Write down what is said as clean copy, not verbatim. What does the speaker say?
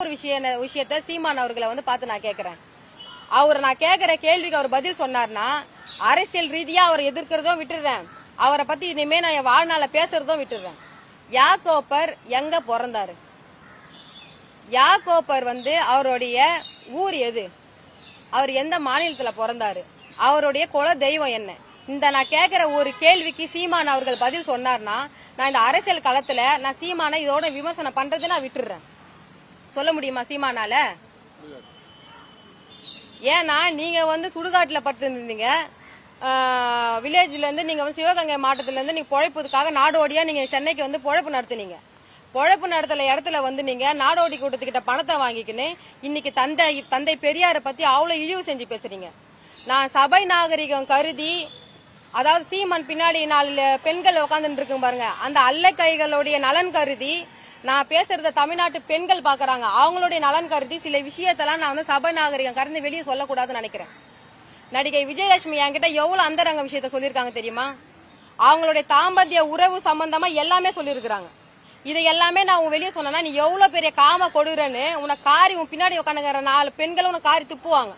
ஒரு விஷயத்த சீமான் அவர்களை பார்த்து நான் கேக்குறேன். அவர் நான் கேக்குற கேள்விக்கு அவர் பதில் சொன்னார்னா அரசியல் ரீதியா அவர் எதிர்க்கிறதும் விட்டுடுறேன், அவரை பத்தி இனிமே நான் என் வாழ்நாள பேசுறதும் விட்டுடுறேன். யாக்கோப்பர் எங்க பிறந்தாரு? யாக்கோப்பர் அவருடைய ஊர் எது? அவர் எந்த மாநிலத்துல பிறந்தாரு? அவருடைய குல தெய்வம் என்ன? இந்த நான் கேக்குற ஒரு கேள்விக்கு சீமான் அவர்கள் பதில் சொன்னார்னா நான் இந்த அரசியல் களத்துல நான் சீமானை இதோட விமர்சனம் பண்றதை நான் விட்டுடுறேன். சொல்ல முடியுமா சீமானால? ஏன்னா நீங்க சுடுகாட்டுல படுத்து இருந்தீங்க, வில்லேஜ்ல இருந்து நீங்க சிவகங்கை மாவட்டத்துல இருந்து நீங்க பொழைப்பதுக்காக நாடோடியா நீங்க சென்னைக்கு பொழைப்பு நடத்துனீங்க. பொழைப்பு நடத்தல இடத்துல நீங்க நாடோடி கூட்டத்துக்கிட்ட பணத்தை வாங்கிக்கின்னு இன்னைக்கு தந்தை பெரியாரை பத்தி அவ்வளவு இழிவு செஞ்சு பேசுறீங்க. நான் சபை நாகரிகம் கருதி, அதாவது சீமான் பின்னாடி 4 பெண்கள் உட்காந்துட்டு இருக்கு பாருங்க, அந்த அல்ல கைகளுடைய நலன் கருதி நான் பேசுறத தமிழ்நாட்டு பெண்கள் பாக்குறாங்க, அவங்களுடைய நலன் கருதி சில விஷயத்தெல்லாம் நான் சபை நாகரிகம் கறந்து வெளியே சொல்லக்கூடாதுன்னு நினைக்கிறேன். நடிகை விஜயலட்சுமி என்கிட்ட எவ்வளவு அந்தரங்க விஷயத்த சொல்லிருக்காங்க தெரியுமா? அவங்களுடைய தாம்பத்திய உறவு சம்பந்தமா எல்லாமே சொல்லிருக்காங்க. இதை எல்லாமே நான் வெளியே சொன்னா நீ எவ்வளவு பெரிய காம கொடுறன்னு உனக்கு காரி உன் பின்னாடி உட்காந்துங்கிற 4 பெண்களும் உனக்கு காரி துப்புவாங்க.